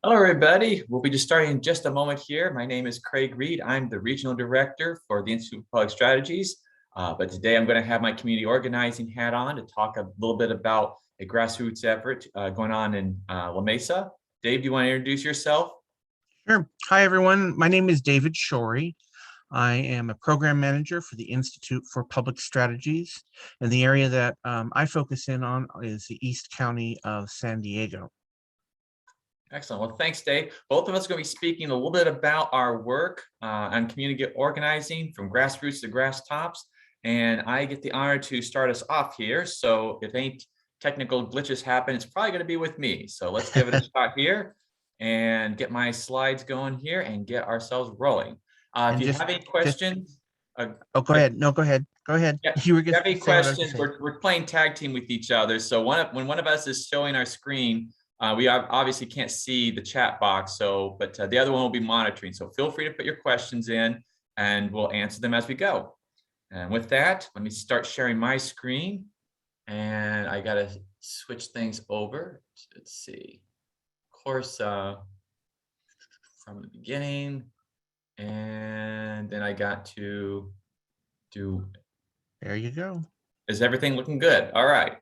Hello, everybody. We'll be just starting in just a moment here. My name is Craig Reed. I'm the Regional Director for the Institute for Public Strategies. But today I'm going to have my community organizing hat on to talk a little bit about a grassroots effort going on in La Mesa. Dave, do you want to introduce yourself? Sure. Hi, everyone. My name is David Shorey. I am a program manager for the Institute for Public Strategies, and the area that I focus in on is the East County of San Diego. Excellent. Well, thanks, Dave. Both of us are going to be speaking a little bit about our work on community organizing from grassroots to Grasstops. And I get the honor to start us off here. So if any technical glitches happen, it's probably going to be with me. So let's give it a shot here and get my slides going here and get ourselves rolling. If you have any questions. Go ahead. No, go ahead. Go ahead. Yeah, You were if you have any questions, say. we're playing tag team with each other. So when one of us is showing our screen, we obviously can't see the chat box, but the other one will be monitoring. So feel free to put your questions in and we'll answer them as we go. And with that, let me start sharing my screen. And I got to switch things over. Let's see. Of course, from the beginning. And then I got to do. There you go. Is everything looking good? All right.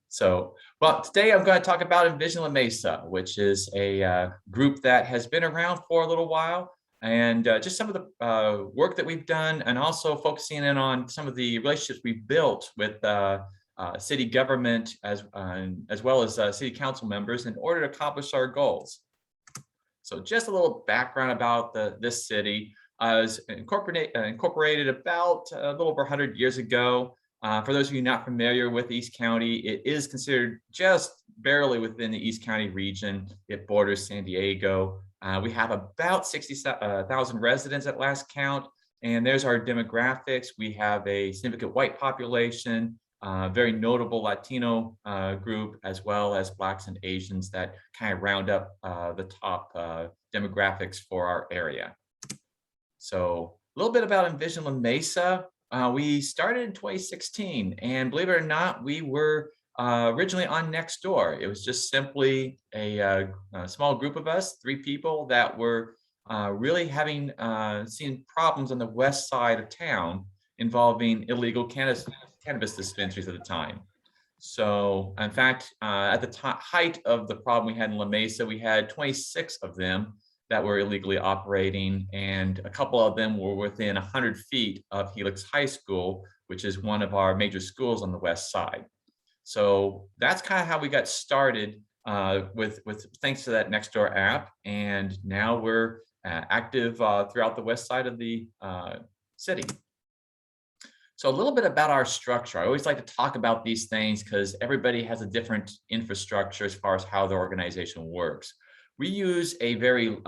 So, well, today I'm going to talk about Envision La Mesa, which is a group that has been around for a little while, and just some of the work that we've done, and also focusing in on some of the relationships we've built with city government as well as city council members in order to accomplish our goals. So just a little background about this city. It was incorporated about a little over 100 years ago. For those of you not familiar with East County, it is considered just barely within the East County region. It borders San Diego. We have about 60,000 residents at last count, and there's our demographics. We have a significant white population, very notable Latino group, as well as Blacks and Asians that kind of round up the top demographics for our area. So a little bit about Envision La Mesa. We started in 2016, and believe it or not, we were originally on Nextdoor. It was just simply a small group of us, 3 people that were really seen problems on the west side of town involving illegal cannabis dispensaries at the time. So, in fact, at the height of the problem we had in La Mesa, we had 26 of them that were illegally operating, and a couple of them were within 100 feet of Helix High School, which is one of our major schools on the west side. So that's kind of how we got started with thanks to that Nextdoor app, and now we're active throughout the west side of the city. So a little bit about our structure. I always like to talk about these things because everybody has a different infrastructure as far as how the organization works. We use a very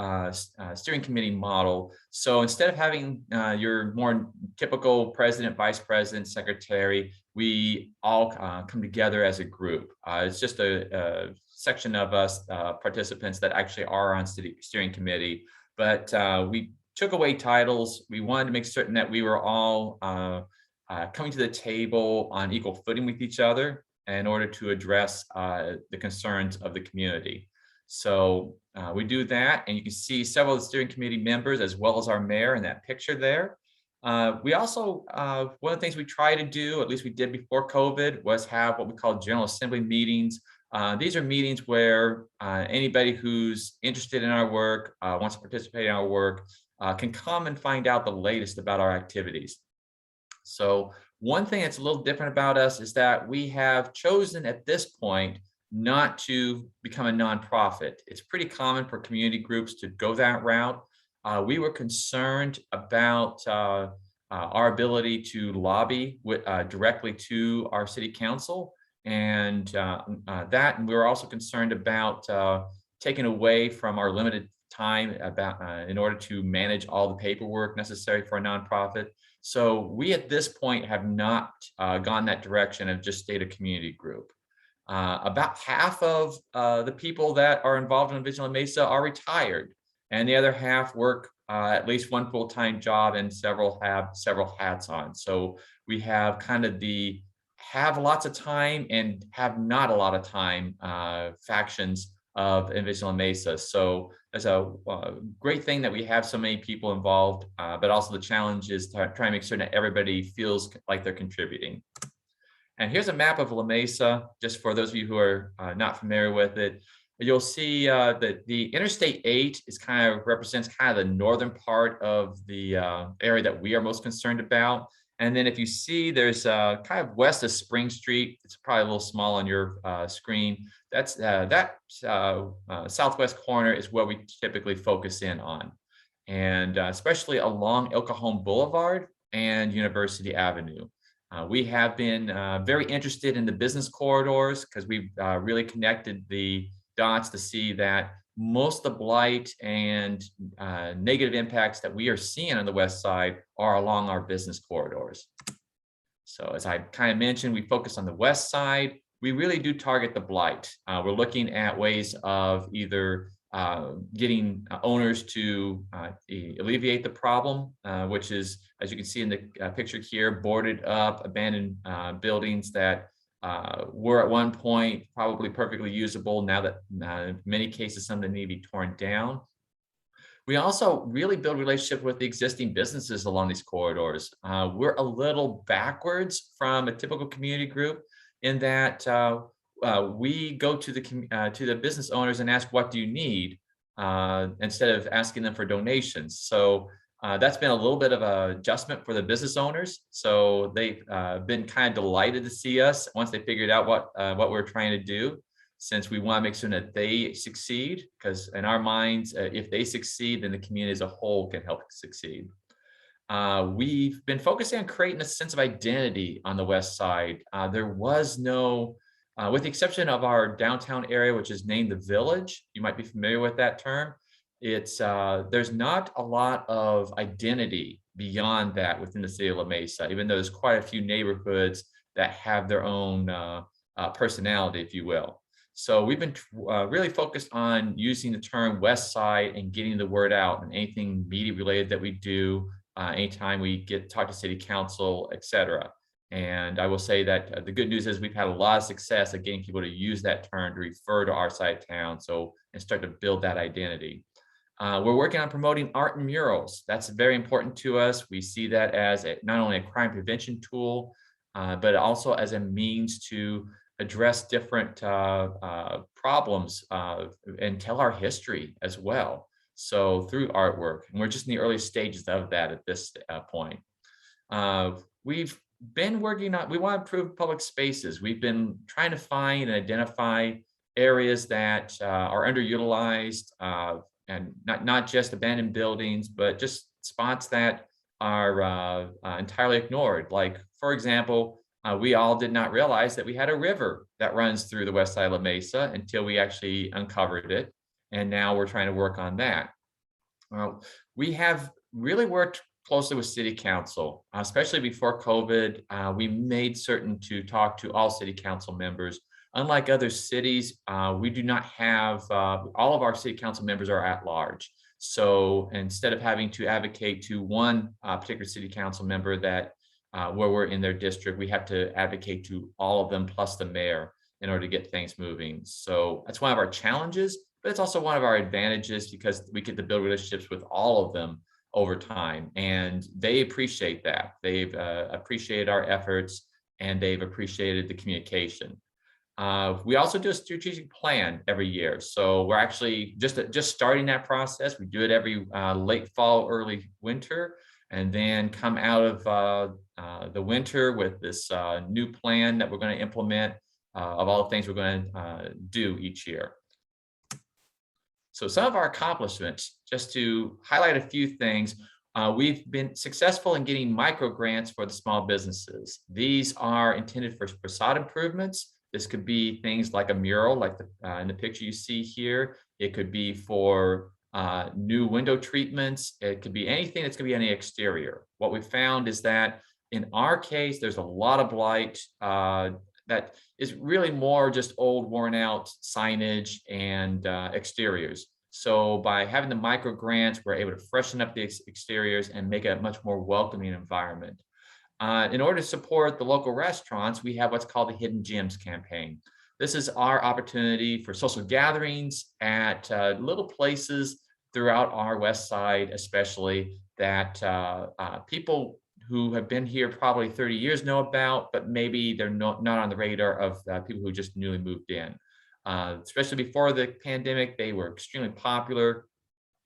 steering committee model. So instead of having your more typical president, vice president, secretary, we all come together as a group. It's just a section of us participants that actually are on steering committee. But we took away titles. We wanted to make certain that we were all coming to the table on equal footing with each other in order to address the concerns of the community. So we do that, and you can see several of the steering committee members as well as our mayor in that picture there. We also, one of the things we try to do, at least we did before COVID, was have what we call General Assembly meetings. These are meetings where anybody who's interested in our work, wants to participate in our work, can come and find out the latest about our activities. So one thing that's a little different about us is that we have chosen at this point not to become a nonprofit. It's pretty common for community groups to go that route. We were concerned about our ability to lobby directly to our city council, and we were also concerned about taking away from our limited time in order to manage all the paperwork necessary for a nonprofit. So we at this point have not gone that direction and just stayed a community group. About half of the people that are involved in Envision La Mesa are retired, and the other half work at least one full-time job, and several have several hats on. So we have kind of the have lots of time and have not a lot of time factions of Envision La Mesa. So it's a great thing that we have so many people involved, but also the challenge is to try and make sure that everybody feels like they're contributing. And here's a map of La Mesa, just for those of you who are not familiar with it. You'll see that the Interstate 8 is represents kind of the northern part of the area that we are most concerned about. And then if you see, there's kind of west of Spring Street. It's probably a little small on your screen. That's that southwest corner is where we typically focus in on, and especially along El Cajon Boulevard and University Avenue. We have been very interested in the business corridors because we've really connected the dots to see that most of the blight and negative impacts that we are seeing on the west side are along our business corridors. So as I kind of mentioned, we focus on the west side. We really do target the blight. We're looking at ways of either getting owners to alleviate the problem, which is, as you can see in the picture here, boarded up, abandoned buildings that were at one point probably perfectly usable. Now that in many cases, some of them need to be torn down. We also really build relationships with the existing businesses along these corridors. We're a little backwards from a typical community group in that we go to the business owners and ask, what do you need? Instead of asking them for donations. So that's been a little bit of an adjustment for the business owners. So they've been kind of delighted to see us once they figured out what we're trying to do, since we want to make sure that they succeed, because in our minds, if they succeed, then the community as a whole can help succeed. We've been focusing on creating a sense of identity on the west side. There was no, with the exception of our downtown area, which is named the Village, you might be familiar with that term. It's there's not a lot of identity beyond that within the city of La Mesa, even though there's quite a few neighborhoods that have their own personality, if you will. So we've been really focused on using the term West Side and getting the word out, and anything media related that we do, anytime we talk to city council, et cetera. And I will say that the good news is we've had a lot of success at getting people to use that term to refer to our side of town, and start to build that identity. We're working on promoting art and murals. That's very important to us. We see that as not only a crime prevention tool, but also as a means to address different problems and tell our history as well. So through artwork, and we're just in the early stages of that at this point. We've been working on, we want to improve public spaces. We've been trying to find and identify areas that are underutilized, and not just abandoned buildings, but just spots that are entirely ignored. Like, for example, we all did not realize that we had a river that runs through the west side of La Mesa until we actually uncovered it. And now we're trying to work on that. We have really worked closely with city council, especially before COVID. We made certain to talk to all city council members. Unlike other cities, we do not have, all of our city council members are at large. So instead of having to advocate to one particular city council member that where we're in their district, we have to advocate to all of them plus the mayor in order to get things moving. So that's one of our challenges, but it's also one of our advantages because we get to build relationships with all of them over time, and they appreciate that. They've appreciated our efforts, and they've appreciated the communication. We also do a strategic plan every year. So we're actually just starting that process. We do it every late fall, early winter, and then come out of the winter with this new plan that we're going to implement of all the things we're going to do each year. So some of our accomplishments, just to highlight a few things, we've been successful in getting micro grants for the small businesses. These are intended for facade improvements. This could be things like a mural, like in the picture you see here. It could be for new window treatments. It could be anything that's going to be on the exterior. What we found is that in our case, there's a lot of blight that is really more just old, worn out signage and exteriors. So by having the micro grants, we're able to freshen up the exteriors and make it a much more welcoming environment. In order to support the local restaurants, we have what's called the Hidden Gems campaign. This is our opportunity for social gatherings at little places throughout our west side, especially that people who have been here probably 30 years know about, but maybe they're not on the radar of people who just newly moved in. Especially before the pandemic, they were extremely popular.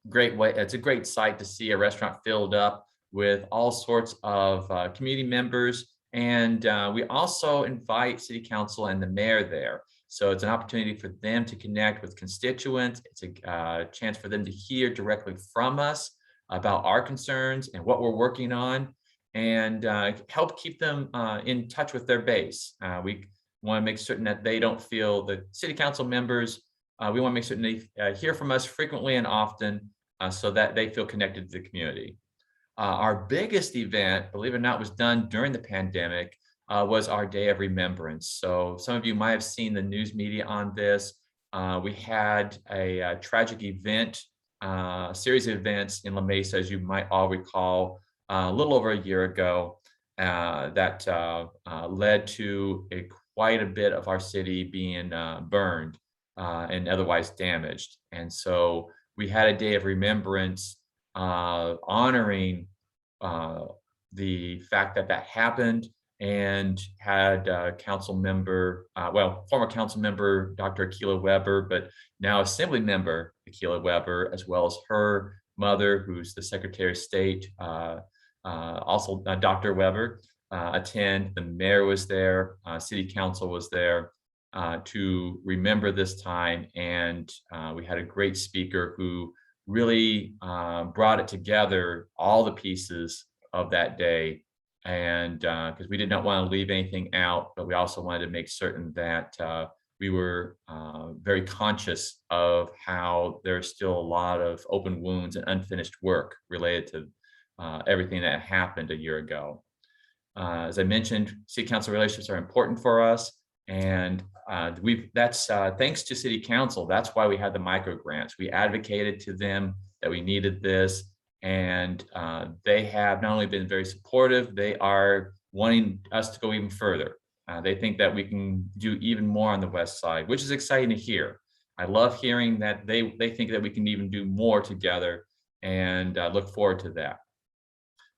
Great way. It's a great sight to see a restaurant filled up with all sorts of community members. And we also invite city council and the mayor there. So it's an opportunity for them to connect with constituents. It's a chance for them to hear directly from us about our concerns and what we're working on, and help keep them in touch with their base. We want to make certain that they don't feel the city council members. We want to make certain they hear from us frequently and often, so that they feel connected to the community. Our biggest event, believe it or not, was done during the pandemic, was our Day of Remembrance. So some of you might have seen the news media on this. We had a tragic event, a series of events in La Mesa, as you might all recall, a little over a year ago, that led to quite a bit of our city being burned and otherwise damaged. And so we had a Day of Remembrance honoring the fact that that happened, and had council member, former council member Dr. Akila Weber, but now Assembly member Akila Weber, as well as her mother, who's the Secretary of State, also Dr. Weber, attend. The mayor was there, city council was there to remember this time, and we had a great speaker who really brought it together, all the pieces of that day. And because we did not want to leave anything out, but we also wanted to make certain that we were very conscious of how there's still a lot of open wounds and unfinished work related to everything that happened a year ago. As I mentioned, city council relationships are important for us, and that's thanks to city council. That's why we had the micro grants. We advocated to them that we needed this, and they have not only been very supportive, they are wanting us to go even further. They think that we can do even more on the west side, which is exciting to hear. I love hearing that they think that we can even do more together, and look forward to that.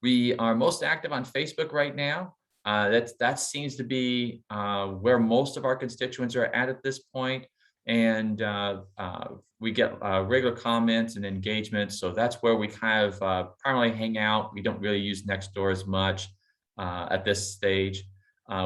We are most active on Facebook right now. That seems to be where most of our constituents are at this point. And we get regular comments and engagement. So that's where we kind of primarily hang out. We don't really use Nextdoor as much at this stage.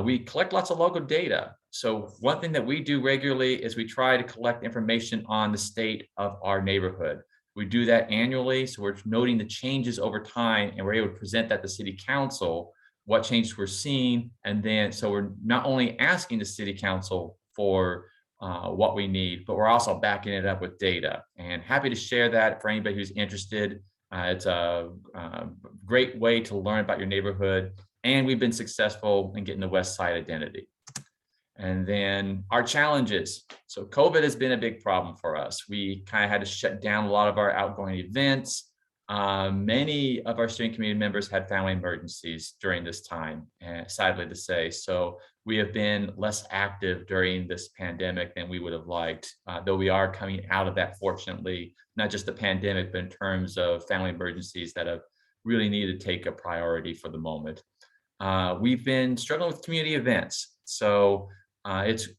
We collect lots of local data. So one thing that we do regularly is we try to collect information on the state of our neighborhood. We do that annually. So we're noting the changes over time, and we're able to present that to city council, what changes we're seeing. And then, so we're not only asking the city council for what we need, but we're also backing it up with data, and happy to share that for anybody who's interested. It's a great way to learn about your neighborhood, and we've been successful in getting the West Side identity. And then our challenges. So COVID has been a big problem for us. We kind of had to shut down a lot of our outgoing events. Many of our steering committee members had family emergencies during this time, sadly to say. So we have been less active during this pandemic than we would have liked, though we are coming out of that, fortunately, not just the pandemic, but in terms of family emergencies that have really needed to take a priority for the moment. We've been struggling with community events. So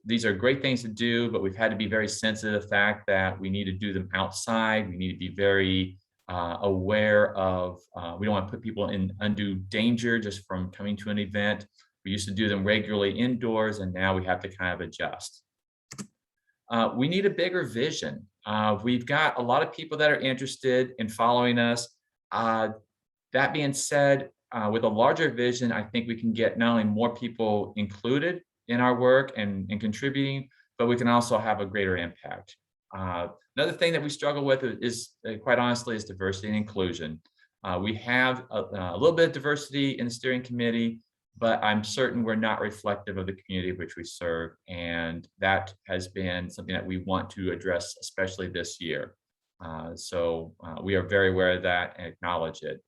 these are great things to do, but we've had to be very sensitive to the fact that we need to do them outside. We need to be very aware of, we don't want to put people in undue danger just from coming to an event. We used to do them regularly indoors, and now we have to kind of adjust. We need a bigger vision. We've got a lot of people that are interested in following us. That being said, with a larger vision, I think we can get not only more people included in our work and contributing, but we can also have a greater impact. Another thing that we struggle with is, quite honestly, is diversity and inclusion. We have a little bit of diversity in the steering committee, but I'm certain we're not reflective of the community which we serve. And that has been something that we want to address, especially this year. So we are very aware of that and acknowledge it.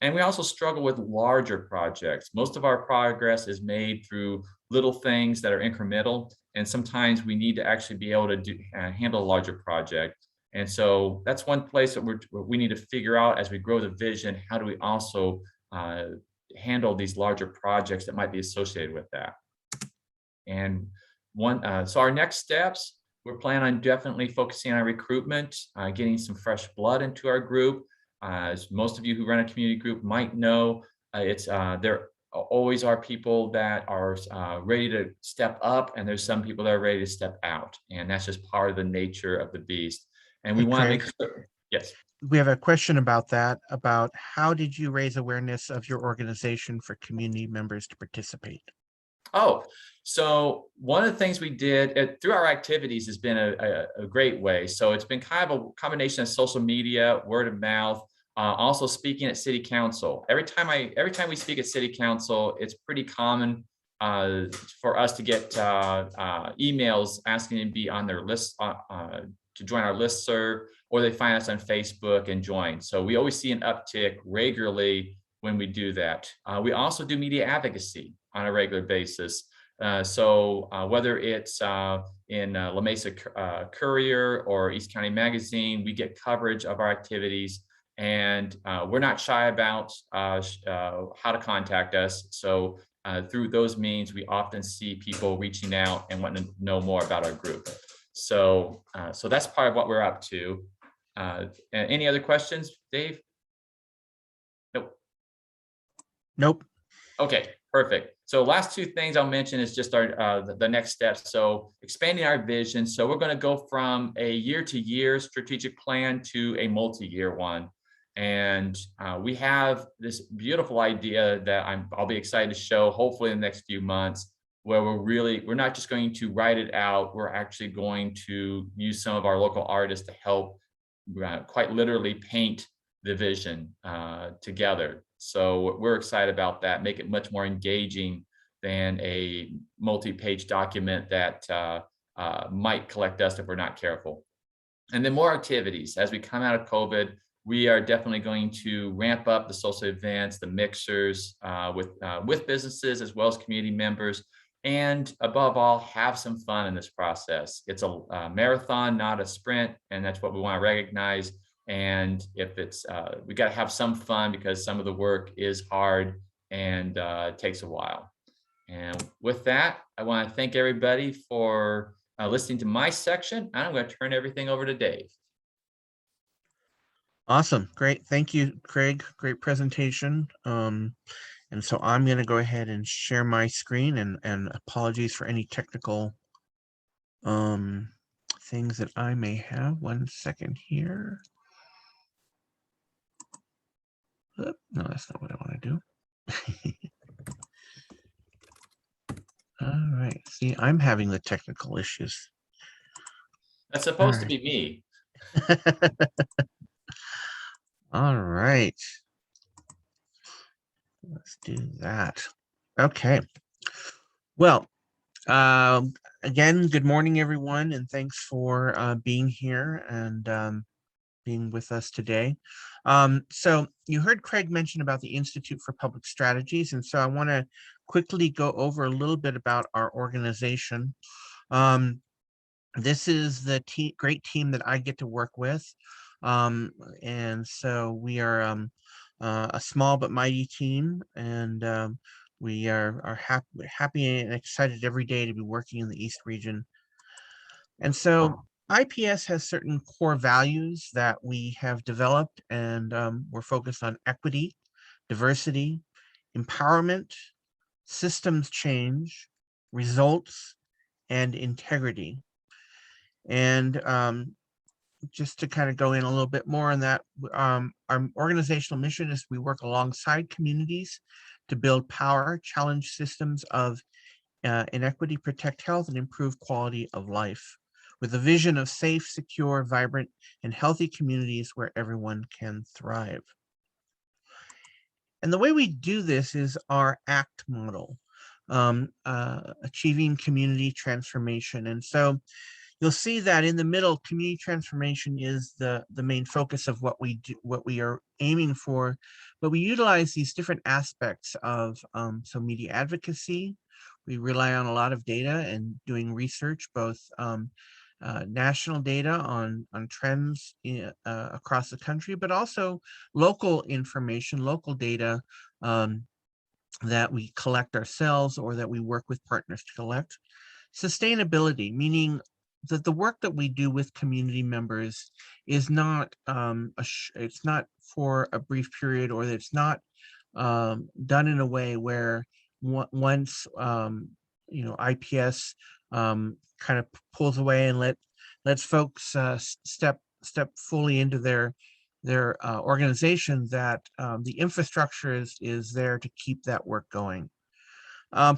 And we also struggle with larger projects. Most of our progress is made through little things that are incremental. And sometimes we need to actually be able to handle a larger project. And so that's one place that we need to figure out as we grow the vision. How do we also handle these larger projects that might be associated with that? And so our next steps, we're planning on definitely focusing on recruitment, getting some fresh blood into our group. As most of you who run a community group might know, there always are people that are ready to step up, and there's some people that are ready to step out, and that's just part of the nature of the beast. And we Hey, want to make Craig, sure. Yes. we have a question about that, about how did you raise awareness of your organization for community members to participate? Oh, so one of the things we did through our activities has been a great way. So it's been kind of a combination of social media, word of mouth, also speaking at city council. Every time we speak at city council, it's pretty common for us to get emails asking to be on their list, to join our listserv, or they find us on Facebook and join. So we always see an uptick regularly when we do that. We also do media advocacy on a regular basis. So whether it's in La Mesa Courier or East County Magazine, we get coverage of our activities, and we're not shy about how to contact us. So through those means, we often see people reaching out and wanting to know more about our group. So so that's part of what we're up to. Any other questions, Dave? Nope. Nope. Okay, perfect. So last two things I'll mention is just our the next steps. So expanding our vision. So we're going to go from a year-to-year strategic plan to a multi-year one. And we have this beautiful idea that I'll be excited to show hopefully in the next few months, where we're not just going to write it out, we're actually going to use some of our local artists to help quite literally paint the vision together. So we're excited about that, make it much more engaging than a multi-page document that might collect dust if we're not careful. And then more activities. As we come out of COVID, we are definitely going to ramp up the social events, the mixers with businesses as well as community members. And above all, have some fun in this process. It's a marathon, not a sprint, and that's what we want to recognize. And if it's, we got to have some fun because some of the work is hard and takes a while. And with that, I want to thank everybody for listening to my section. I'm going to turn everything over to Dave. Awesome. Great. Thank you, Craig. Great presentation. And so I'm going to go ahead and share my screen, and apologies for any technical things that I may have. 1 second here. Oop, no, that's not what I want to do. All right. See, I'm having the technical issues. That's supposed to be me. All right. Let's do that. Okay. Well, again, good morning, everyone, and thanks for being here and being with us today. So you heard Craig mention about the Institute for Public Strategies, and so I want to quickly go over a little bit about our organization. This is the great team that I get to work with. And so we are a small but mighty team, and we are happy and excited every day to be working in the East region. And so IPS has certain core values that we have developed, and we're focused on equity, diversity, empowerment, systems change, results, and integrity. And just to kind of go in a little bit more on that, our organizational mission is we work alongside communities to build power, challenge systems of inequity, protect health, and improve quality of life, with a vision of safe, secure, vibrant, and healthy communities where everyone can thrive. And the way we do this is our ACT model, achieving community transformation. And so you'll see that in the middle, community transformation is the main focus of what we do, what we are aiming for. But we utilize these different aspects of so media advocacy. We rely on a lot of data and doing research, both national data on trends across the country, but also local information, local data that we collect ourselves or that we work with partners to collect. Sustainability, meaning that the work that we do with community members is not it's not for a brief period, or that it's not done in a way where once IPS kind of pulls away and lets folks step fully into their organization, that the infrastructure is there to keep that work going.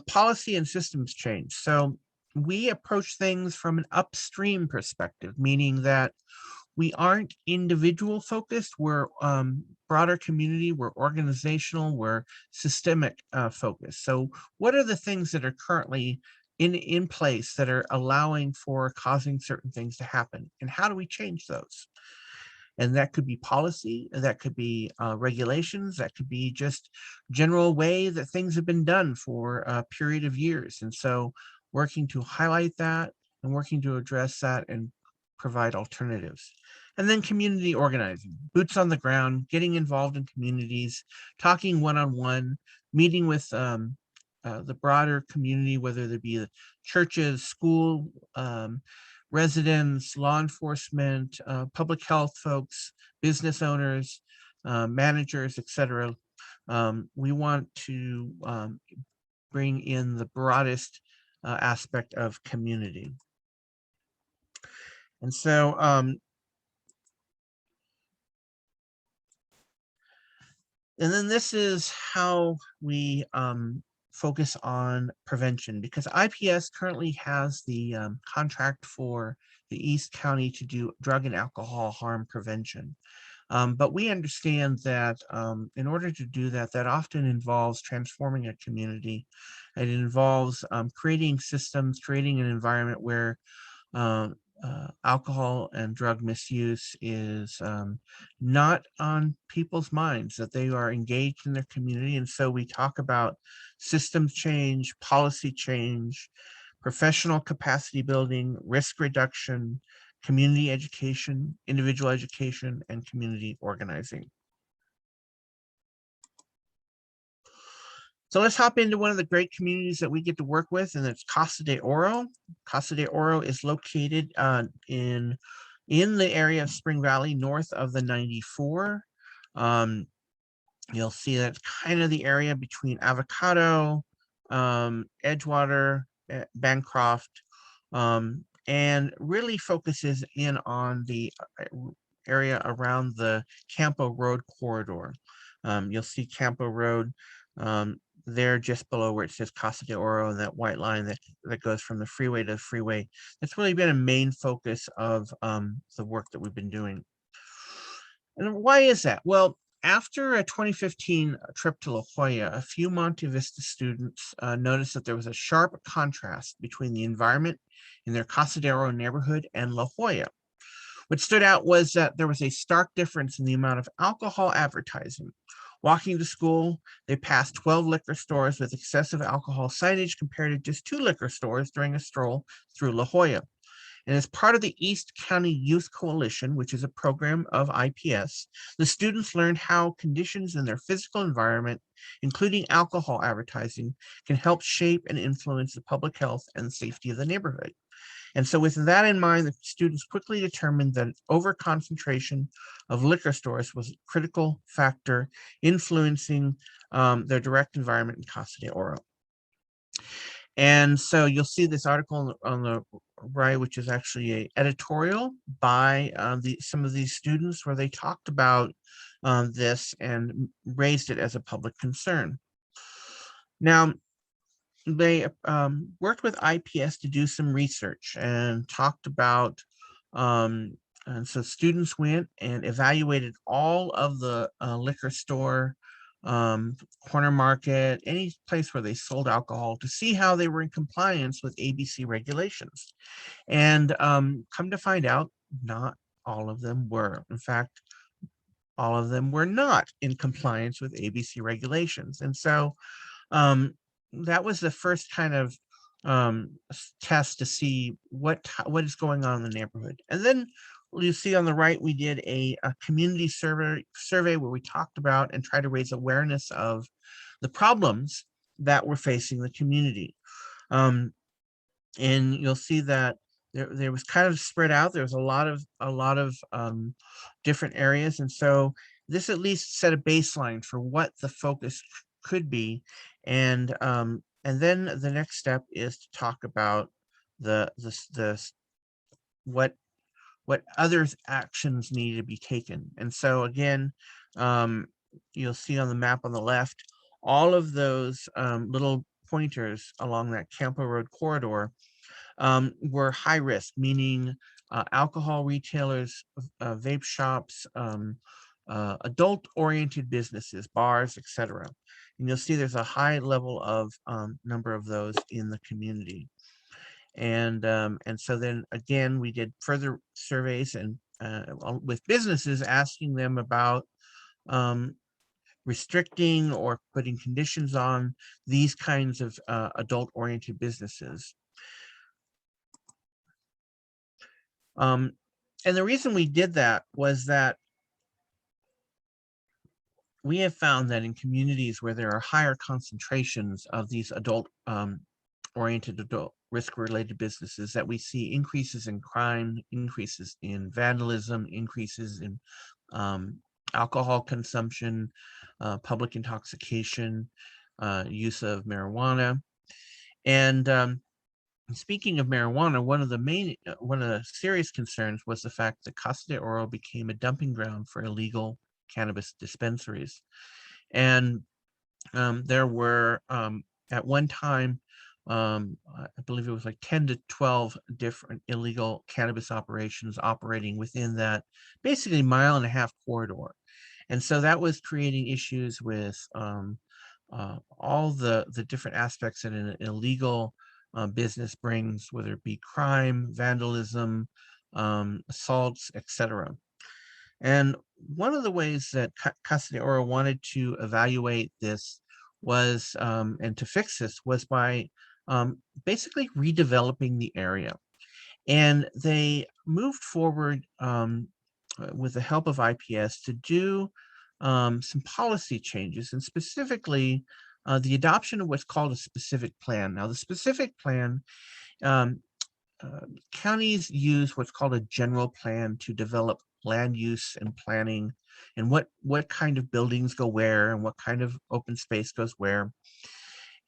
Policy and systems change. So we approach things from an upstream perspective, meaning that we aren't individual focused. We're broader community, we're organizational, we're systemic focused. So what are the things that are currently in place that are allowing for causing certain things to happen? And how do we change those? And that could be policy, that could be regulations, that could be just general way that things have been done for a period of years. And so working to highlight that and working to address that and provide alternatives. And then community organizing, boots on the ground, getting involved in communities, talking one-on-one, meeting with the broader community, whether they be the churches, school, residents, law enforcement, public health folks, business owners, managers, etc. We want to bring in the broadest aspect of community. And so and then this is how we focus on prevention, because IPS currently has the contract for the East County to do drug and alcohol harm prevention. But we understand that in order to do that, that often involves transforming a community. It involves creating systems, creating an environment where alcohol and drug misuse is not on people's minds, that they are engaged in their community. And so we talk about systems change, policy change, professional capacity building, risk reduction, community education, individual education, and community organizing. So let's hop into one of the great communities that we get to work with, and it's Casa de Oro. Casa de Oro is located in the area of Spring Valley, north of the 94. You'll see that's kind of the area between Avocado, Edgewater, Bancroft, and really focuses in on the area around the Campo Road corridor. You'll see Campo Road there just below where it says Casa de Oro, and that white line that goes from the freeway to the freeway. That's really been a main focus of the work that we've been doing. And why is that? Well, after a 2015 trip to La Jolla, a few Monte Vista students noticed that there was a sharp contrast between the environment in their Casa de Oro neighborhood and La Jolla. What stood out was that there was a stark difference in the amount of alcohol advertising. Walking to school, they passed 12 liquor stores with excessive alcohol signage compared to just 2 liquor stores during a stroll through La Jolla. And as part of the East County Youth Coalition, which is a program of IPS, the students learned how conditions in their physical environment, including alcohol advertising, can help shape and influence the public health and safety of the neighborhood. And so with that in mind, the students quickly determined that overconcentration of liquor stores was a critical factor influencing their direct environment in Casa de Oro. And so you'll see this article on the right, which is actually an editorial by some of these students, where they talked about this and raised it as a public concern. Now, they worked with IPS to do some research and talked about, and so students went and evaluated all of the liquor store, corner market, any place where they sold alcohol, to see how they were in compliance with ABC regulations. And come to find out, not all of them were. In fact, all of them were not in compliance with ABC regulations. And so that was the first kind of test to see what is going on in the neighborhood. And then you see on the right, we did a community survey where we talked about and tried to raise awareness of the problems that were facing the community. And you'll see that there was kind of spread out. There was a lot of different areas, and so this at least set a baseline for what the focus could be, and then the next step is to talk about the what others actions need to be taken. And so again, you'll see on the map on the left all of those little pointers along that Campo Road corridor were high risk, meaning alcohol retailers, vape shops, adult-oriented businesses, bars, etc. And you'll see there's a high level of number of those in the community. And so then again, we did further surveys and with businesses, asking them about restricting or putting conditions on these kinds of adult-oriented businesses. And the reason we did that was that we have found that in communities where there are higher concentrations of these adult-oriented, adult risk-related businesses, that we see increases in crime, increases in vandalism, increases in alcohol consumption, public intoxication, use of marijuana. And speaking of marijuana, one of the serious concerns was the fact that Casa de Oro became a dumping ground for illegal cannabis dispensaries. And there were at one time, I believe it was like 10 to 12 different illegal cannabis operations operating within that basically mile-and-a-half corridor. And so that was creating issues with all the different aspects that an illegal business brings, whether it be crime, vandalism, assaults, etc. And one of the ways that Casa de Oro wanted to evaluate this was, and to fix this, was by basically redeveloping the area. And they moved forward with the help of IPS to do some policy changes, and specifically the adoption of what's called a specific plan. Now, the specific plan, counties use what's called a general plan to develop land use and planning, and what kind of buildings go where and what kind of open space goes where.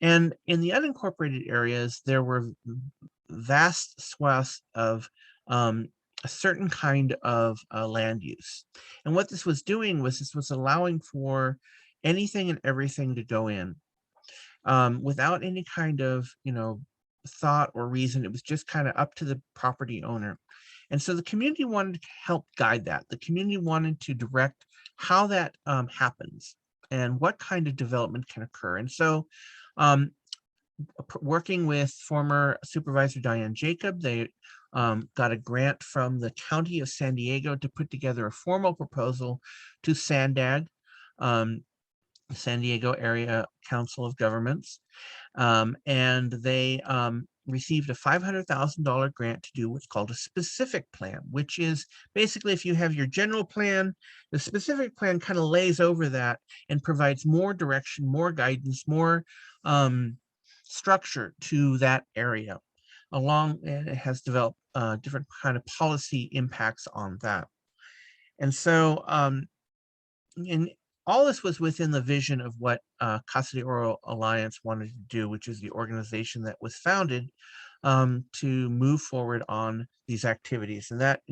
And in the unincorporated areas, there were vast swaths of a certain kind of land use. And what this was doing was this was allowing for anything and everything to go in without any kind of, thought or reason. It was just kind of up to the property owner. And so the community wanted to help guide that. The community wanted to direct how that happens and what kind of development can occur. And so working with former Supervisor Diane Jacob, they got a grant from the County of San Diego to put together a formal proposal to SANDAG, San Diego Area Council of Governments. And they received a $500,000 grant to do what's called a specific plan, which is basically, if you have your general plan, the specific plan kind of lays over that and provides more direction, more guidance, more structure to that area. And it has developed different kind of policy impacts on that. And so, and all this was within the vision of what Casa de Oro Alliance wanted to do, which is the organization that was founded to move forward on these activities. And that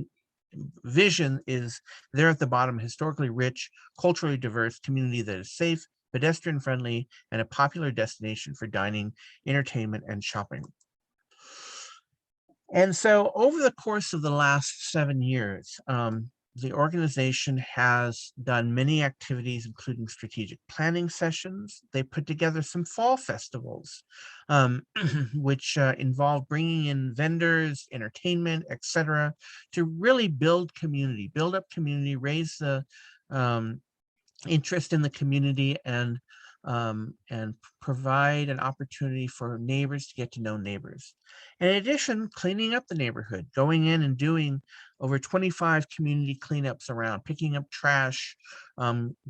vision is there at the bottom: historically rich, culturally diverse community that is safe, pedestrian friendly, and a popular destination for dining, entertainment, and shopping. And so over the course of the last 7 years, the organization has done many activities, including strategic planning sessions. They put together some fall festivals, which involve bringing in vendors, entertainment, etc., to really build up community, raise the interest in the community, and and provide an opportunity for neighbors to get to know neighbors. In addition, cleaning up the neighborhood, going in and doing over 25 community cleanups around, picking up trash,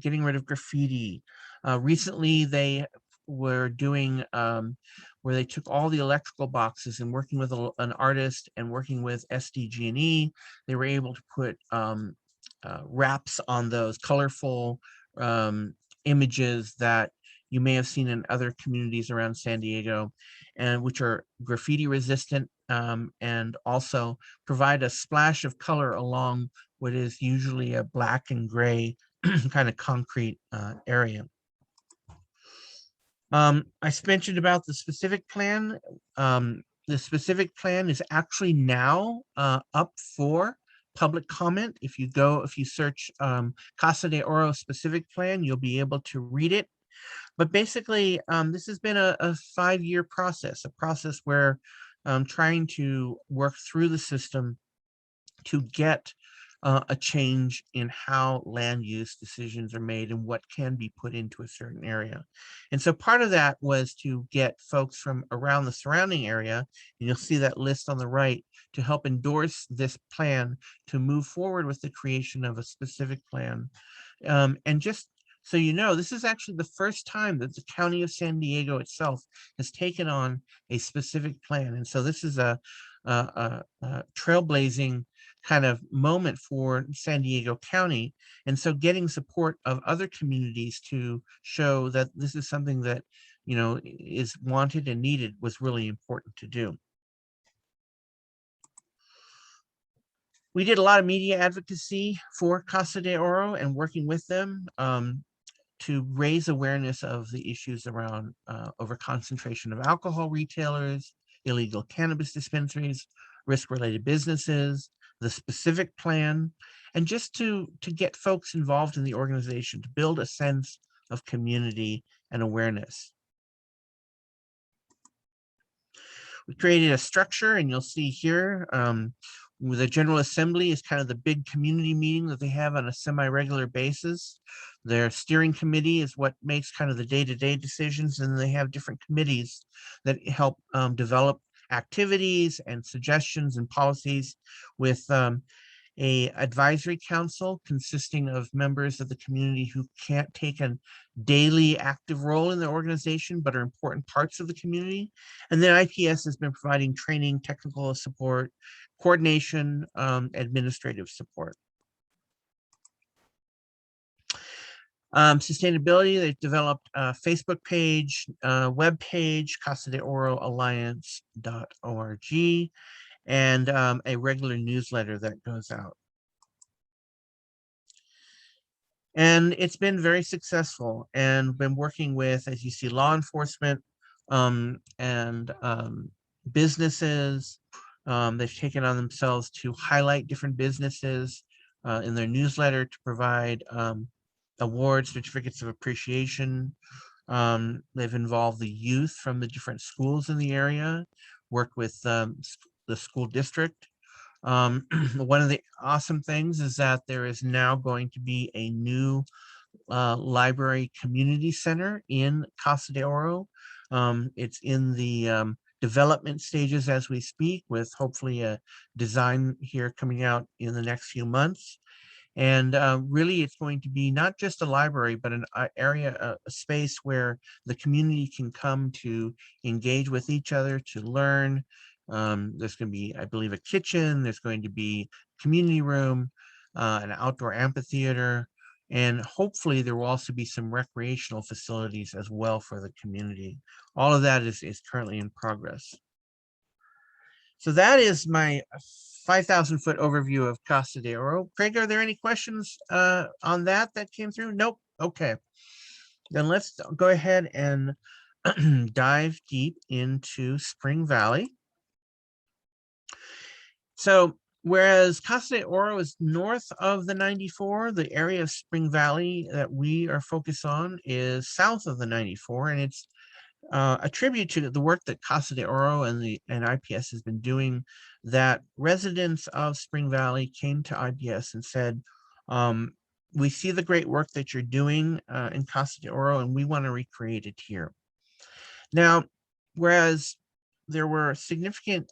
getting rid of graffiti. Recently, they were doing where they took all the electrical boxes and working with an artist and working with SDG&E, they were able to put wraps on those colorful images that you may have seen in other communities around San Diego, and which are graffiti resistant, and also provide a splash of color along what is usually a black and gray kind of concrete area. I mentioned about the specific plan. The specific plan is actually now up for public comment. If you search Casa de Oro specific plan, you'll be able to read it. But basically, this has been a 5-year process, a process where trying to work through the system to get a change in how land use decisions are made and what can be put into a certain area. And so part of that was to get folks from around the surrounding area, and you'll see that list on the right, to help endorse this plan to move forward with the creation of a specific plan. And just so you know, this is actually the first time that the County of San Diego itself has taken on a specific plan. And so this is a trailblazing kind of moment for San Diego County. And so getting support of other communities to show that this is something that, you know, is wanted and needed was really important to do. We did a lot of media advocacy for Casa de Oro and working with them to raise awareness of the issues around overconcentration of alcohol retailers, illegal cannabis dispensaries, risk-related businesses, the specific plan, and just to get folks involved in the organization to build a sense of community and awareness. We created a structure, and you'll see here, the General Assembly is kind of the big community meeting that they have on a semi-regular basis. Their steering committee is what makes kind of the day-to-day decisions, and they have different committees that help develop activities and suggestions and policies, with a advisory council consisting of members of the community who can't take a daily active role in the organization but are important parts of the community. And then IPS has been providing training, technical support, coordination, administrative support. Sustainability, they've developed a Facebook page, web page, casadeoroalliance.org, and a regular newsletter that goes out. And it's been very successful, and been working with, as you see, law enforcement and businesses. They've taken on themselves to highlight different businesses in their newsletter to provide awards, certificates of appreciation. They've involved the youth from the different schools in the area, worked with the school district. One of the awesome things is that there is now going to be a new library community center in Casa de Oro. It's in the development stages as we speak, with hopefully a design here coming out in the next few months. And really, it's going to be not just a library, but an area, a space where the community can come to engage with each other, to learn. There's going to be, I believe, a kitchen. There's going to be a community room, an outdoor amphitheater, and hopefully there will also be some recreational facilities as well for the community. All of that is currently in progress. So that is my 5,000-foot overview of Casa de Oro. Craig, are there any questions on that came through? Nope. Okay. Then let's go ahead and dive deep into Spring Valley. So whereas Casa de Oro is north of the 94, the area of Spring Valley that we are focused on is south of the 94, and it's a tribute to the work that Casa de Oro and IPS has been doing, that residents of Spring Valley came to IPS and said, we see the great work that you're doing in Casa de Oro, and we want to recreate it here. Now, whereas there were significant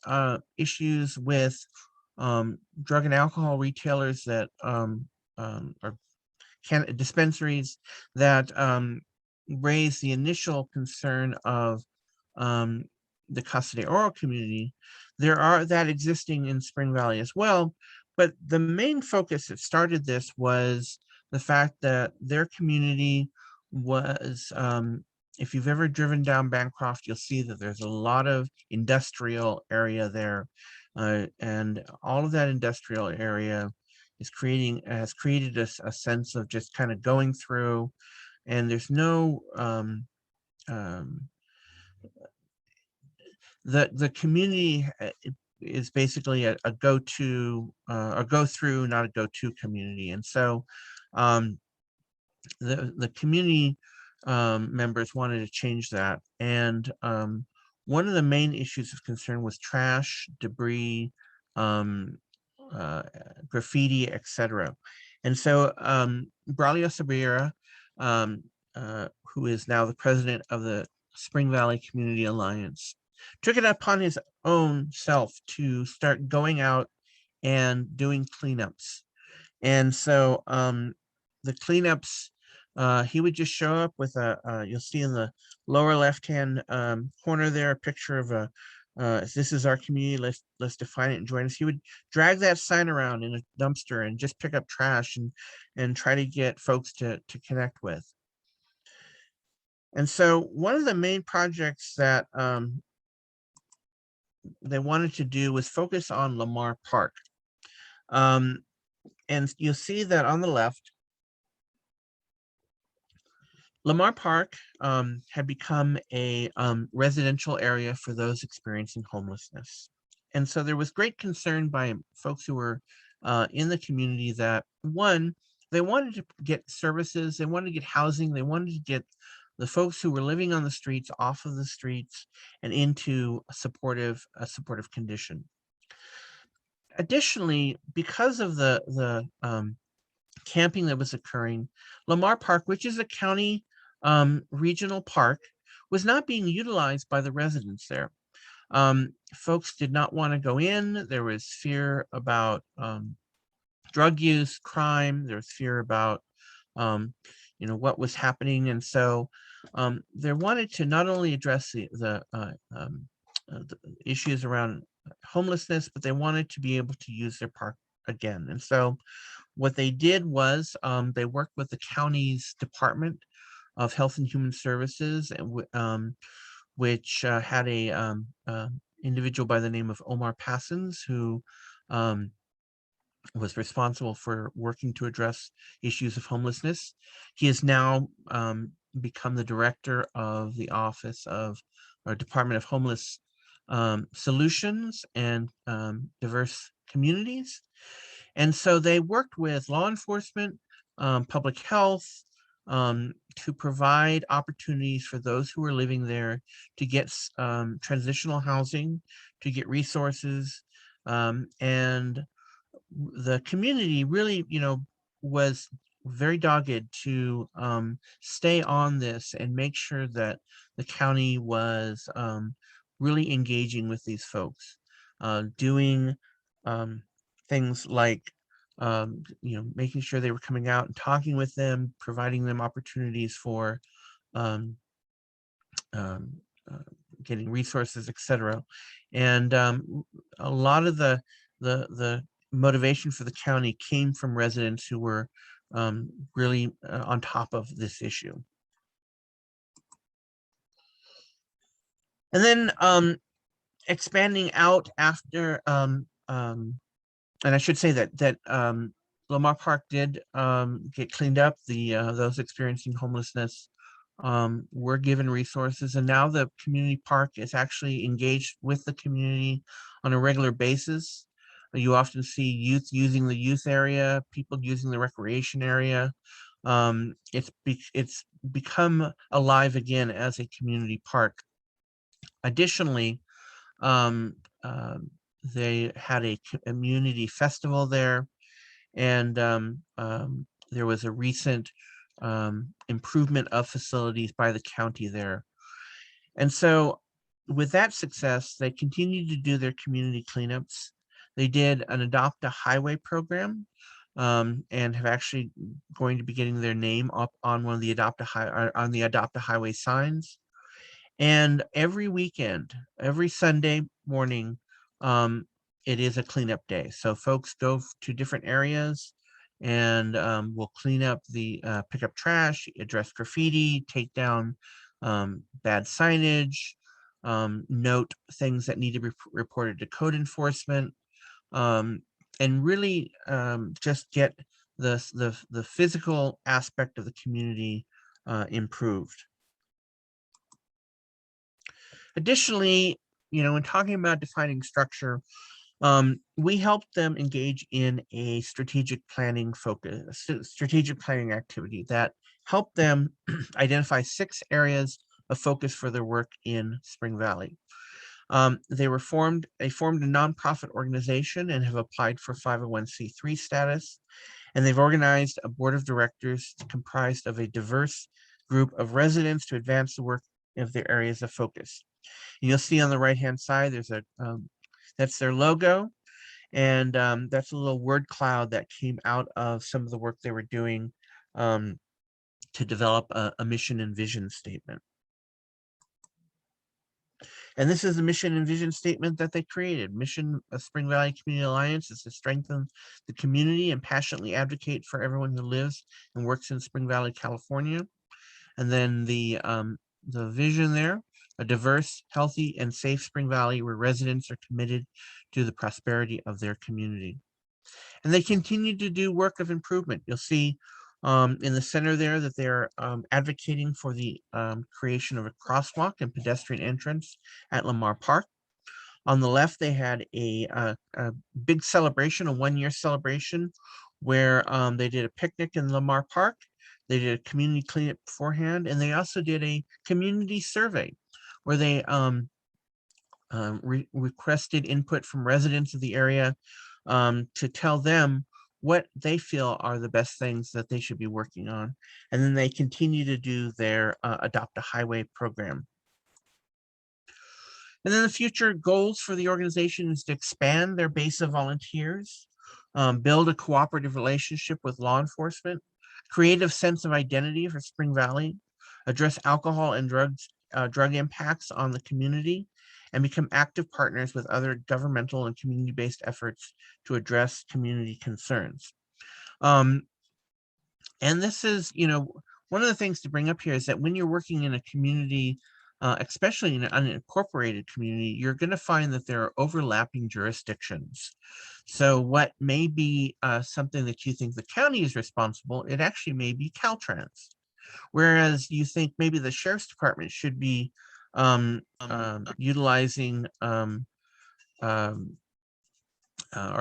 issues with drug and alcohol retailers that or dispensaries that raised the initial concern of the Casa de Oro community, there are that existing in Spring Valley as well. But the main focus that started this was the fact that their community was, if you've ever driven down Bancroft, you'll see that there's a lot of industrial area there. And all of that industrial area has created a sense of just kind of going through, and there's no the community is basically a go-to a go-through, not a go-to community. And so the community members wanted to change that. And one of the main issues of concern was trash, debris, graffiti, etc. And so Braulio Sabira, who is now the president of the Spring Valley Community Alliance, took it upon his own self to start going out and doing cleanups. And so the cleanups, he would just show up with you'll see in the lower left-hand corner there, a picture of a, this is our community, let's define it and join us. He would drag that sign around in a dumpster and just pick up trash and try to get folks to connect with. And so one of the main projects that they wanted to do was focus on Lamar Park. And you'll see that on the left, Lamar Park had become a residential area for those experiencing homelessness. And so there was great concern by folks who were in the community that, one, they wanted to get services, they wanted to get housing, they wanted to get the folks who were living on the streets off of the streets and into a supportive condition. Additionally, because of the camping that was occurring, Lamar Park, which is a county regional park, was not being utilized by the residents there. Folks did not want to go in. There was fear about drug use, crime. There was fear about what was happening, and so they wanted to not only address the issues around homelessness, but they wanted to be able to use their park again. And so what they did was they worked with the county's Department of Health and Human Services, which had a individual by the name of Omar Passons, who was responsible for working to address issues of homelessness. He has now become the director of the Office of or Department of Homeless Solutions and Diverse Communities. And so they worked with law enforcement, public health, to provide opportunities for those who are living there to get transitional housing, to get resources, and the community really, was very dogged to stay on this and make sure that the county was really engaging with these folks, doing things like making sure they were coming out and talking with them, providing them opportunities for getting resources, etc. And a lot of the motivation for the county came from residents who were really on top of this issue. And then expanding out after, and I should say that Lamar Park did get cleaned up. Those experiencing homelessness were given resources, and now the community park is actually engaged with the community on a regular basis. You often see youth using the youth area, people using the recreation area. It's become alive again as a community park. Additionally, they had a community festival there, and There was a recent improvement of facilities by the county there. And so with that success, they continued to do their community cleanups. They did an Adopt a Highway program, and have actually going to be getting their name up on one of the Adopt a Highway signs. And every weekend, every Sunday morning, um, it is a cleanup day. So folks go to different areas and will clean up pick up trash, address graffiti, take down bad signage, note things that need to be reported to code enforcement, um, and really just get the physical aspect of the community improved. Additionally, when talking about defining structure, we helped them engage in a strategic planning activity that helped them identify 6 areas of focus for their work in Spring Valley. They formed a nonprofit organization and have applied for 501c3 status, and they've organized a board of directors comprised of a diverse group of residents to advance the work of their areas of focus. You'll see on the right-hand side, there's that's their logo, and that's a little word cloud that came out of some of the work they were doing to develop a mission and vision statement. And this is the mission and vision statement that they created. Mission of Spring Valley Community Alliance is to strengthen the community and passionately advocate for everyone who lives and works in Spring Valley, California. And then the vision there, a diverse, healthy, and safe Spring Valley where residents are committed to the prosperity of their community. And they continue to do work of improvement. You'll see in the center there that they're advocating for the creation of a crosswalk and pedestrian entrance at Lamar Park. On the left, they had a big celebration, a 1-year celebration, where they did a picnic in Lamar Park. They did a community cleanup beforehand, and they also did a community survey where they requested input from residents of the area to tell them what they feel are the best things that they should be working on. And then they continue to do their Adopt a Highway program. And then the future goals for the organization is to expand their base of volunteers, build a cooperative relationship with law enforcement, creative sense of identity for Spring Valley, address alcohol and drug impacts on the community, and become active partners with other governmental and community-based efforts to address community concerns. And this is, one of the things to bring up here is that when you're working in a community, especially in an unincorporated community, you're going to find that there are overlapping jurisdictions. So what may be something that you think the county is responsible, it actually may be Caltrans. Whereas you think maybe the sheriff's department should be utilizing or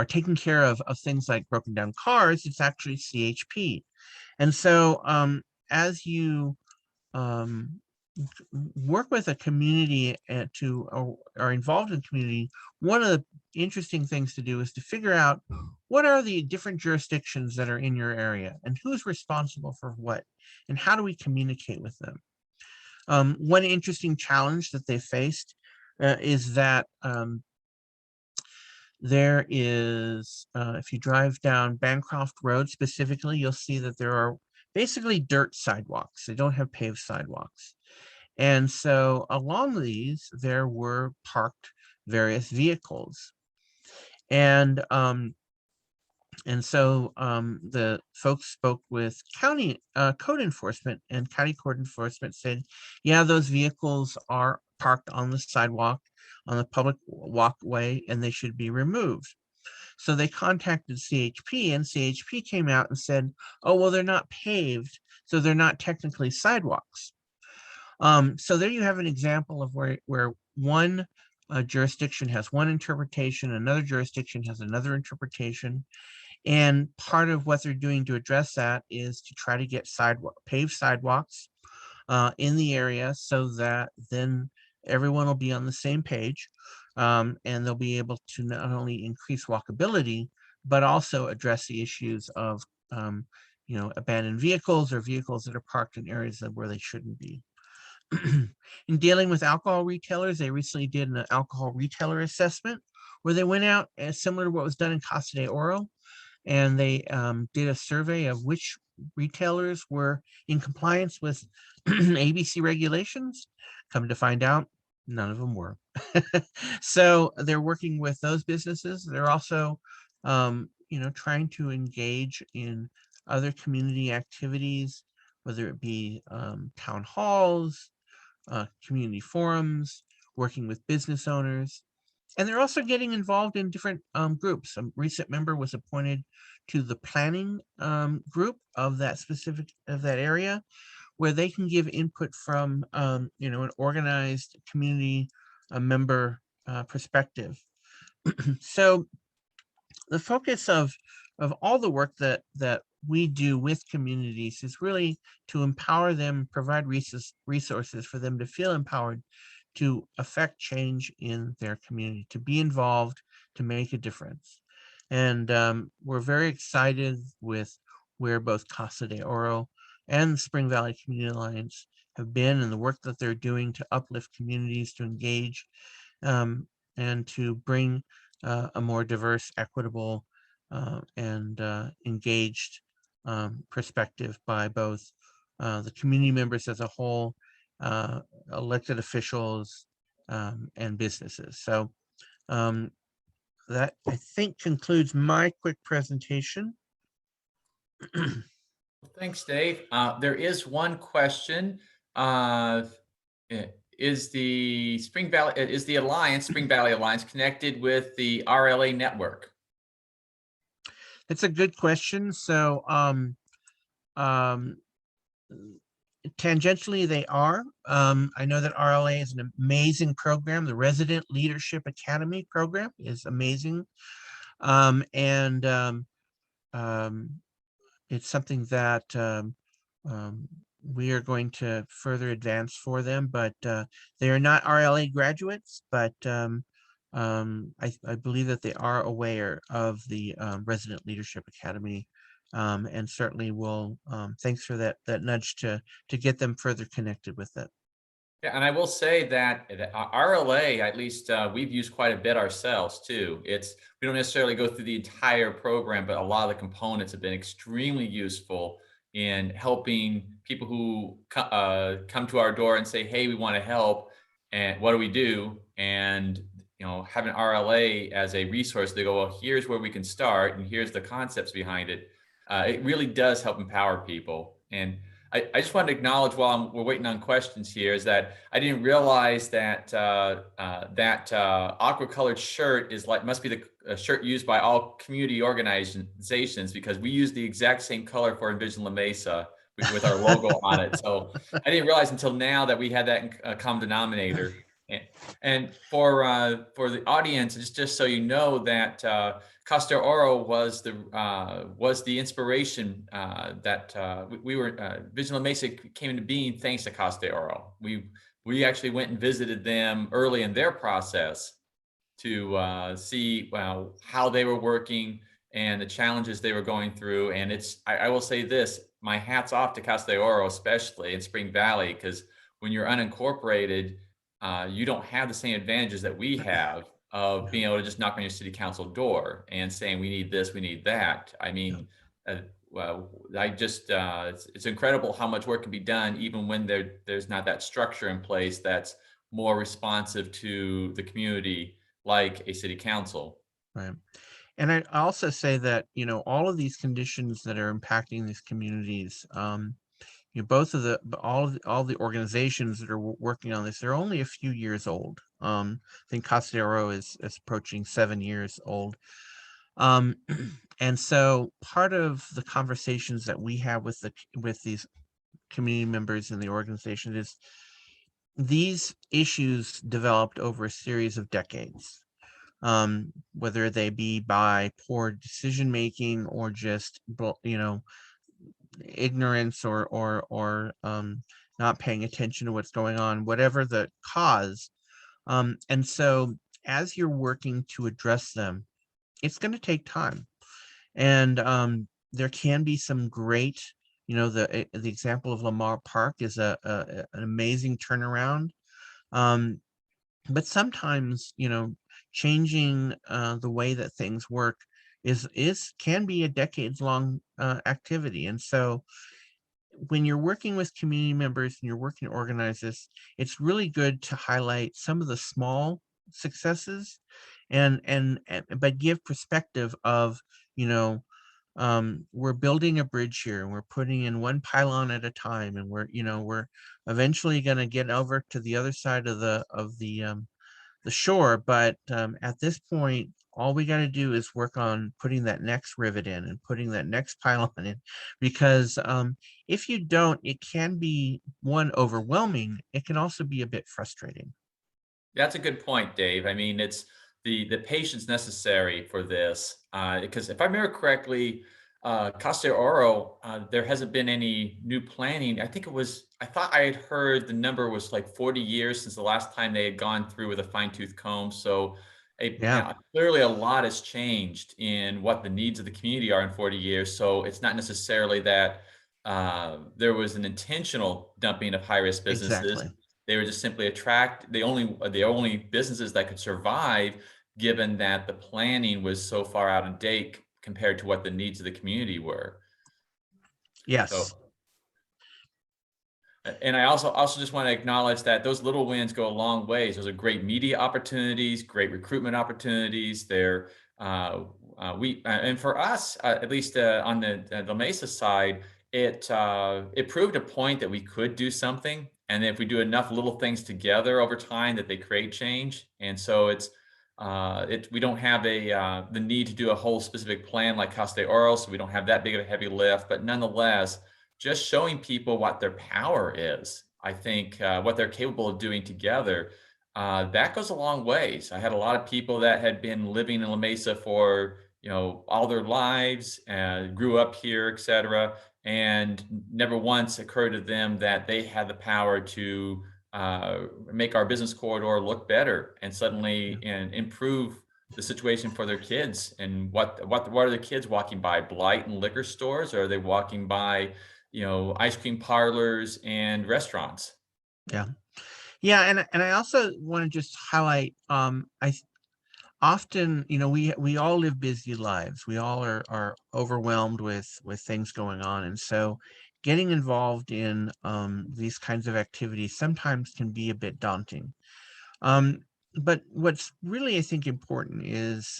taking care of things like broken down cars, it's actually CHP. And so as you work with a community or are involved in community, one of the interesting things to do is to figure out what are the different jurisdictions that are in your area and who's responsible for what and how do we communicate with them. One interesting challenge that they faced is that there is, if you drive down Bancroft Road specifically, you'll see that there are basically dirt sidewalks. They don't have paved sidewalks. And so along these, there were parked various vehicles. And so the folks spoke with county code enforcement, and county code enforcement said, yeah, those vehicles are parked on the sidewalk, on the public walkway, and they should be removed. So they contacted CHP, and CHP came out and said, oh, well, they're not paved, so they're not technically sidewalks. So there you have an example of where one jurisdiction has one interpretation, another jurisdiction has another interpretation. And part of what they're doing to address that is to try to get paved sidewalks in the area so that then everyone will be on the same page, and they'll be able to not only increase walkability, but also address the issues of abandoned vehicles or vehicles that are parked in areas where they shouldn't be. In dealing with alcohol retailers, they recently did an alcohol retailer assessment where they went out, similar to what was done in Casa de Oro, and they did a survey of which retailers were in compliance with ABC regulations. Come to find out, none of them were. So they're working with those businesses. They're also, trying to engage in other community activities, whether it be town halls, community forums, working with business owners. And they're also getting involved in different groups. A recent member was appointed to the planning group of that area, where they can give input from an organized community member perspective. So the focus of all the work that we do with communities is really to empower them, provide resources for them to feel empowered to affect change in their community, to be involved, to make a difference. And we're very excited with where both Casa de Oro and the Spring Valley Community Alliance have been, and the work that they're doing to uplift communities, to engage, and to bring a more diverse, equitable, and engaged perspective by both the community members as a whole, elected officials, and businesses. So that, I think, concludes my quick presentation. Thanks, Dave. There is one question. Is the Spring Valley Alliance connected with the RLA network? It's a good question. So tangentially, they are. I know that RLA is an amazing program. The Resident Leadership Academy program is amazing. And it's something that we are going to further advance for them, but they are not RLA graduates, but I believe that they are aware of the Resident Leadership Academy, and certainly will, thanks for that nudge to get them further connected with it. Yeah, and I will say that RLA, at least we've used quite a bit ourselves too. We don't necessarily go through the entire program, but a lot of the components have been extremely useful in helping people who come to our door and say, "Hey, we want to help, and what do we do?" And having RLA as a resource, they go, "Well, here's where we can start, and here's the concepts behind it." It really does help empower people. And I just wanted to acknowledge while we're waiting on questions here is that I didn't realize that aqua colored shirt must be the shirt used by all community organizations, because we use the exact same color for Envision La Mesa with our logo on it. So I didn't realize until now that we had that in common denominator. And for the audience, just so you know that Casa de Oro was the inspiration that we were Envision La Mesa came into being thanks to Casa de Oro. We actually went and visited them early in their process to see how they were working and the challenges they were going through. And I will say this, my hat's off to Casa de Oro, especially in Spring Valley, because when you're unincorporated, you don't have the same advantages that we have of being able to just knock on your city council door and saying, we need this, we need that. I mean, it's incredible how much work can be done even when there's not that structure in place that's more responsive to the community, like a city council. Right. And I also say that, all of these conditions that are impacting these communities, both of all the organizations that are working on this, they're only a few years old. I think Casa de Oro is approaching 7 years old. And so part of the conversations that we have with these community members in the organization is these issues developed over a series of decades. Whether they be by poor decision making or just ignorance or not paying attention to what's going on, whatever the cause. And so as you're working to address them, it's going to take time. And there can be some great, the example of Lamar Park is an amazing turnaround. But sometimes, changing the way that things work can be a decades long activity. And so when you're working with community members and you're working to organize this, it's really good to highlight some of the small successes and but give perspective of, you know, we're building a bridge here and we're putting in one pylon at a time, and we're eventually going to get over to the other side of the shore. But at this point, all we got to do is work on putting that next rivet in and putting that next pylon in, because if you don't, it can be one overwhelming. It can also be a bit frustrating. That's a good point, Dave. I mean, it's the patience necessary for this, because if I remember correctly, Casa Oro, there hasn't been any new planning. I thought I had heard the number was like 40 years since the last time they had gone through with a fine-tooth comb. So Yeah, clearly a lot has changed in what the needs of the community are in 40 years. So it's not necessarily that there was an intentional dumping of high-risk businesses. exactly. They were just simply the only businesses that could survive, given that the planning was so far out of date compared to what the needs of the community were. Yes. So, and I also just want to acknowledge that those little wins go a long ways. Those are great media opportunities, great recruitment opportunities. And for us, at least on the La Mesa side, it proved a point that we could do something, and if we do enough little things together over time, that they create change. And so we don't have the need to do a whole specific plan like Casa Oro, so we don't have that big of a heavy lift. But nonetheless, just showing people what their power is, I think, what they're capable of doing together, that goes a long ways. I had a lot of people that had been living in La Mesa for all their lives, grew up here, etc., and never once occurred to them that they had the power to make our business corridor look better and suddenly and improve the situation for their kids. And what are the kids walking by? Blight and liquor stores, or are they walking by ice cream parlors and restaurants? Yeah. Yeah, and I also want to just highlight, I often, we all live busy lives. We all are overwhelmed with things going on, and so getting involved in these kinds of activities sometimes can be a bit daunting. Um, but what's really, I think, important is,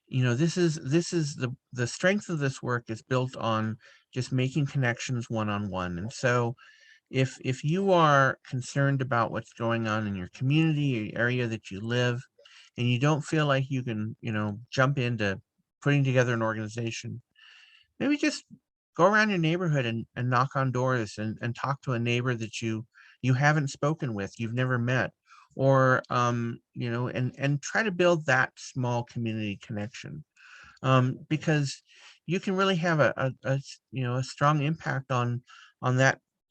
this is the strength of this work is built on just making connections one on one. And so if you are concerned about what's going on in your community or area that you live, and you don't feel like you can, jump into putting together an organization, maybe just go around your neighborhood and knock on doors and talk to a neighbor that you haven't spoken with, you've never met, or and try to build that small community connection, because you can really have a strong impact on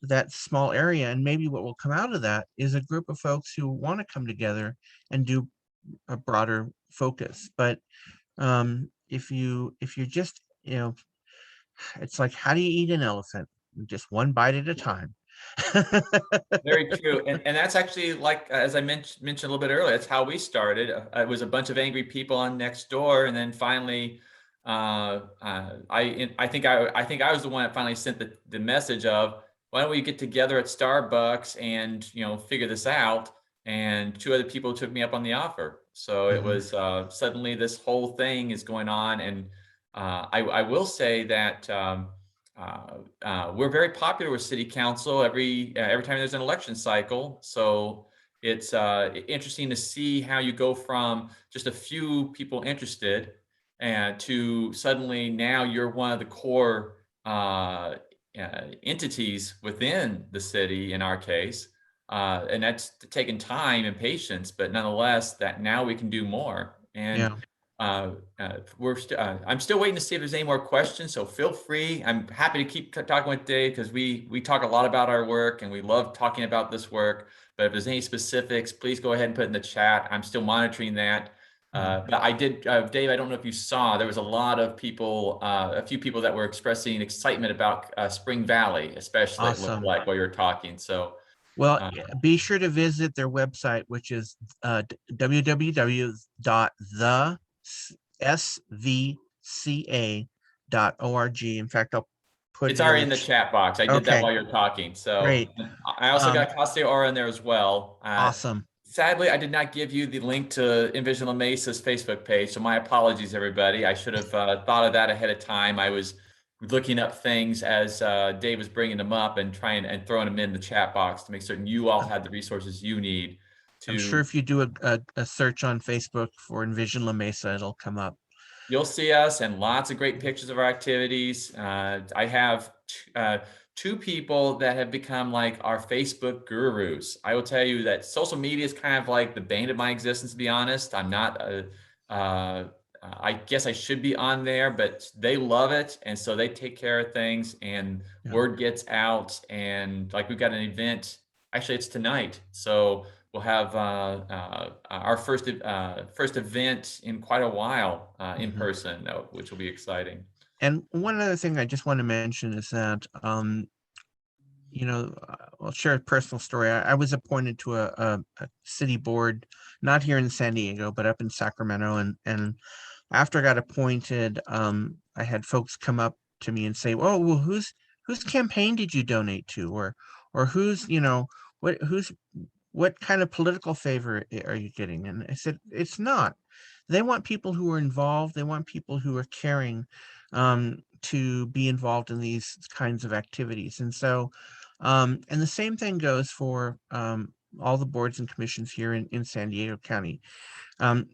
that small area. And maybe what will come out of that is a group of folks who want to come together and do a broader focus. But if you just, it's like, how do you eat an elephant? Just one bite at a time. Very true. And that's actually, like, as I mentioned a little bit earlier, that's how we started. It was a bunch of angry people on next door. And then finally, I think I was the one that finally sent the message of, why don't we get together at Starbucks and, figure this out? And two other people took me up on the offer. So it Mhm. was, suddenly this whole thing is going on. And I will say that, we're very popular with city council every time there's an election cycle. So it's interesting to see how you go from just a few people interested and to suddenly now you're one of the core entities within the city in our case. And that's taken time and patience, but nonetheless, that now we can do more. And Yeah. I'm still waiting to see if there's any more questions. So feel free. I'm happy to keep talking with Dave, because we talk a lot about our work and we love talking about this work. But if there's any specifics, please go ahead and put in the chat. I'm still monitoring that. But I did, Dave, I don't know if you saw, there was a lot of people, a few people that were expressing excitement about Spring Valley, especially it looked Awesome. like while you were talking. So Well, uh, be sure to visit their website, which is www.thesvca.org. In fact, I'll put it's it in already the in the chat box. I did that okay, while you're talking. So great. I also Um, got Casa Ora in there as well. awesome. Sadly, I did not give you the link to Envision La Mesa's Facebook page, so my apologies, everybody. I should have thought of that ahead of time. I was looking up things as Dave was bringing them up and trying and throwing them in the chat box to make certain you all had the resources you need I'm sure to. if you do a search on Facebook for Envision La Mesa, it'll come up. You'll see us and lots of great pictures of our activities. I have two people that have become like our Facebook gurus. I will tell you that social media is kind of like the bane of my existence, to be honest. I'm not, I guess I should be on there, but they love it. And so they take care of things and Yeah. word gets out. And like we've got an event, actually it's tonight. So we'll have our first event in quite a while in Mhm. person, which will be exciting. And one other thing I just want to mention is that, I'll share a personal story. I was appointed to a city board, not here in San Diego, but up in Sacramento. And after I got appointed, I had folks come up to me and say, "Oh, well, whose campaign did you donate to, or who's, what kind of political favor are you getting?" And I said, "It's not. They want people who are involved. They want people who are caring to be involved in these kinds of activities." And so, and the same thing goes for all the boards and commissions here in San Diego County.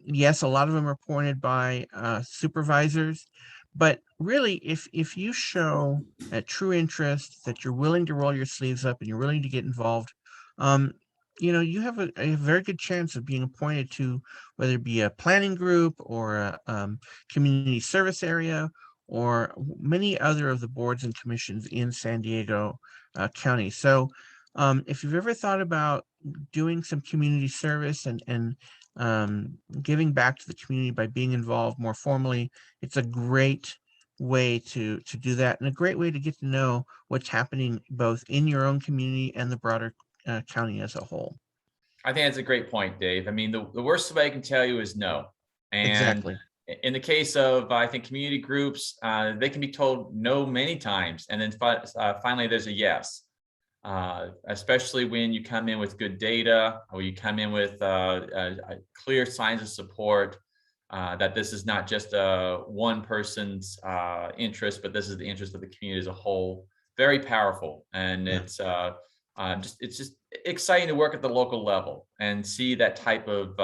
Yes, a lot of them are appointed by supervisors, but really, if you show a true interest, that you're willing to roll your sleeves up and you're willing to get involved, um, you have a very good chance of being appointed to whether it be a planning group or a community service area or many other of the boards and commissions in San Diego County. So, if you've ever thought about doing some community service and giving back to the community by being involved more formally, it's a great way to do that, and a great way to get to know what's happening both in your own community and the broader county as a whole. I think that's a great point, Dave. I mean, the worst way I can tell you is no. And Exactly. in the case of, I think, community groups, they can be told no many times. And then finally, there's a yes. Especially when you come in with good data or you come in with clear signs of support, that this is not just one person's interest, but this is the interest of the community as a whole. Very powerful, and Yeah. it's just exciting to work at the local level and see that type of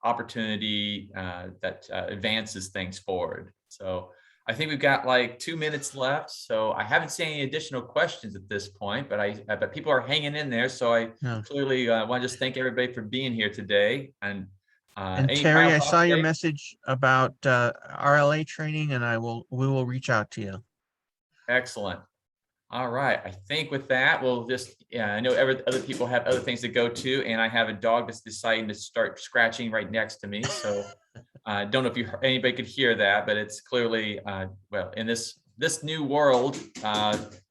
opportunity that advances things forward. So I think we've got like 2 minutes left. So I haven't seen any additional questions at this point, but I bet people are hanging in there. So I Yeah. clearly want to just thank everybody for being here today. And And any Terry, final I saw thoughts, your Dave? message about RLA training, and we will reach out to you. Excellent. All right. I think with that, we'll just, I know other people have other things to go to, and I have a dog that's deciding to start scratching right next to me. So I don't know if anybody could hear that, but it's clearly, well, in this new world,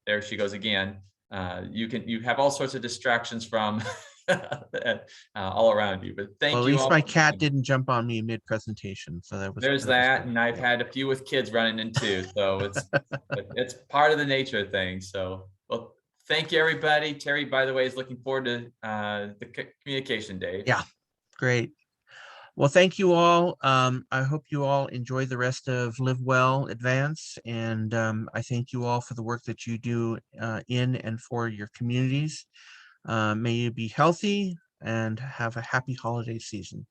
there she goes again. You have all sorts of distractions from all around you, but Well, thank at you least all. my cat didn't jump on me mid-presentation, so There's that was that, good. and I've Yeah. had a few with kids running in too, so it's part of the nature of things. So, well, thank you, everybody. Terry, by the way, is looking forward to the communication day. Yeah, great. Well, thank you all. I hope you all enjoy the rest of Live Well Advance, and I thank you all for the work that you do in and for your communities. May you be healthy and have a happy holiday season.